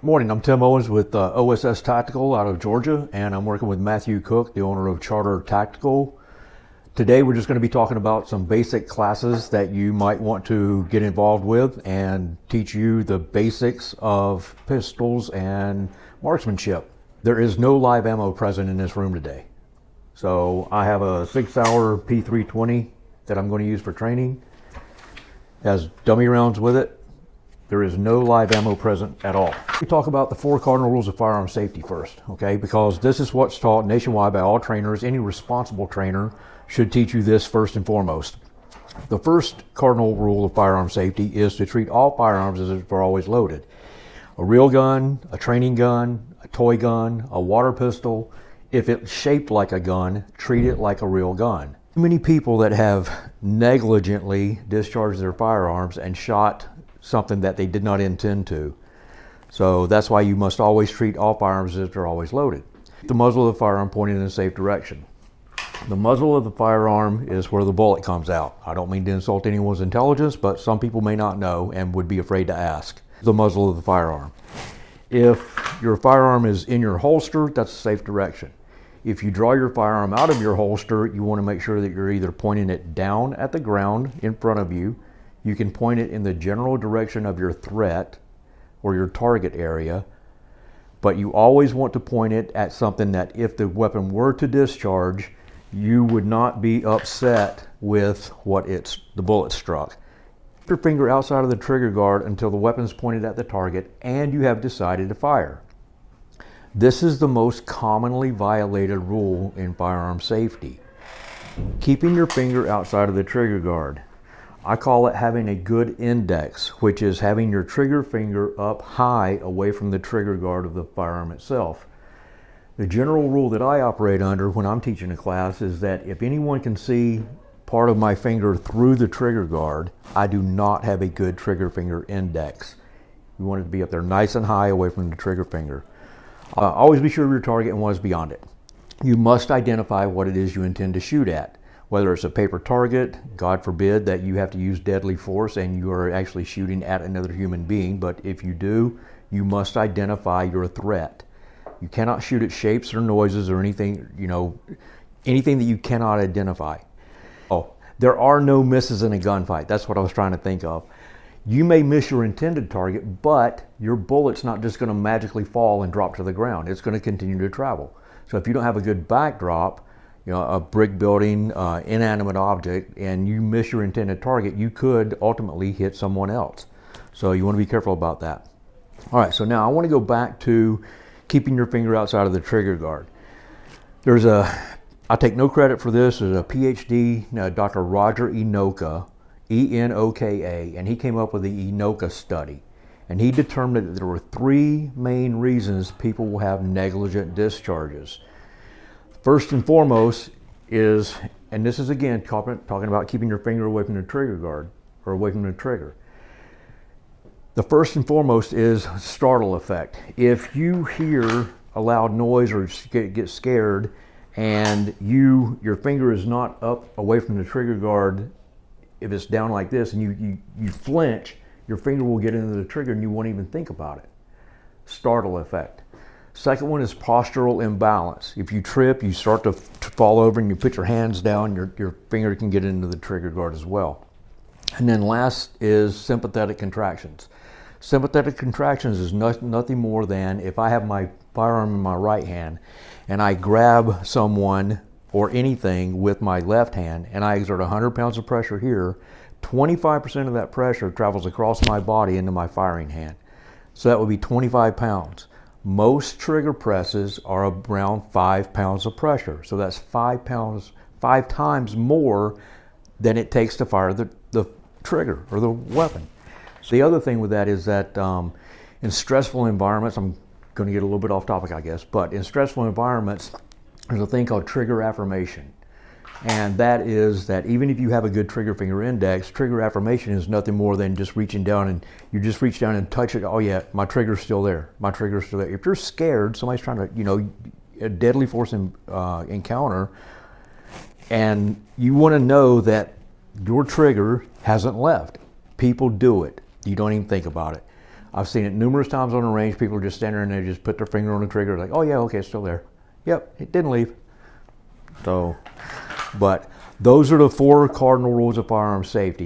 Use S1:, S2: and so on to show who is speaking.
S1: Morning, I'm Tim Owens with OSS Tactical out of Georgia, and I'm working with Matthew Cook, the owner of Charter Tactical. Today we're just going to be talking about some basic classes that you might want to get involved with and teach you the basics of pistols and marksmanship. There is no live ammo present in this room today. So I have a 6-hour P320 that I'm going to use for training. It has dummy rounds with it. There is no live ammo present at all. We talk about the 4 cardinal rules of firearm safety first, okay? Because this is what's taught nationwide by all trainers. Any responsible trainer should teach you this first and foremost. The first cardinal rule of firearm safety is to treat all firearms as if they're always loaded. A real gun, a training gun, a toy gun, a water pistol, if it's shaped like a gun, treat it like a real gun. Too many people that have negligently discharged their firearms and shot something that they did not intend to. So that's why you must always treat all firearms as if they're always loaded. The muzzle of the firearm pointed in a safe direction. The muzzle of the firearm is where the bullet comes out. I don't mean to insult anyone's intelligence, but some people may not know and would be afraid to ask. The muzzle of the firearm. If your firearm is in your holster, that's a safe direction. If you draw your firearm out of your holster, you want to make sure that you're either pointing it down at the ground in front of you. You can point it in the general direction of your threat or your target area, but you always want to point it at something that if the weapon were to discharge, you would not be upset with what the bullet struck. Keep your finger outside of the trigger guard until the weapon is pointed at the target and you have decided to fire. This is the most commonly violated rule in firearm safety. Keeping your finger outside of the trigger guard. I call it having a good index, which is having your trigger finger up high away from the trigger guard of the firearm itself. The general rule that I operate under when I'm teaching a class is that if anyone can see part of my finger through the trigger guard, I do not have a good trigger finger index. You want it to be up there nice and high away from the trigger finger. Always be sure of your target and what is beyond it. You must identify what it is you intend to shoot at. Whether it's a paper target, God forbid that you have to use deadly force and you are actually shooting at another human being, but if you do, you must identify your threat. You cannot shoot at shapes or noises or anything, anything that you cannot identify. Oh, there are no misses in a gunfight. That's what I was trying to think of. You may miss your intended target, but your bullet's not just going to magically fall and drop to the ground. It's going to continue to travel. So if you don't have a good backdrop, a brick building, inanimate object, and you miss your intended target, you could ultimately hit someone else. So you want to be careful about that. All right, so now I want to go back to keeping your finger outside of the trigger guard. I take no credit for this. There's a PhD, Dr. Roger Enoka, E-N-O-K-A, and he came up with the Enoka study. And he determined that there were 3 main reasons people will have negligent discharges. First and foremost is, and this is again talking about keeping your finger away from the trigger guard or away from the trigger. The first and foremost is startle effect. If you hear a loud noise or get scared and your finger is not up away from the trigger guard, if it's down like this and you flinch, your finger will get into the trigger and you won't even think about it. Startle effect. Second one is postural imbalance. If you trip, you start to fall over and you put your hands down, your finger can get into the trigger guard as well. And then last is sympathetic contractions. Sympathetic contractions is nothing more than if I have my firearm in my right hand and I grab someone or anything with my left hand and I exert 100 pounds of pressure here, 25% of that pressure travels across my body into my firing hand. So that would be 25 pounds. Most trigger presses are around 5 pounds of pressure. So that's 5 times more than it takes to fire the trigger or the weapon. So the other thing with that is that in stressful environments, I'm going to get a little bit off topic, I guess, but in stressful environments, there's a thing called trigger affirmation. And that is that even if you have a good trigger finger index, trigger affirmation is nothing more than just reaching down and you just reach down and touch it. Oh yeah, my trigger's still there. My trigger's still there. If you're scared, somebody's trying to, a deadly force encounter, and you want to know that your trigger hasn't left. People do it. You don't even think about it. I've seen it numerous times on the range. People are just standing there and they just put their finger on the trigger like, oh yeah, okay, it's still there. Yep, it didn't leave. So, but those are the 4 cardinal rules of firearm safety.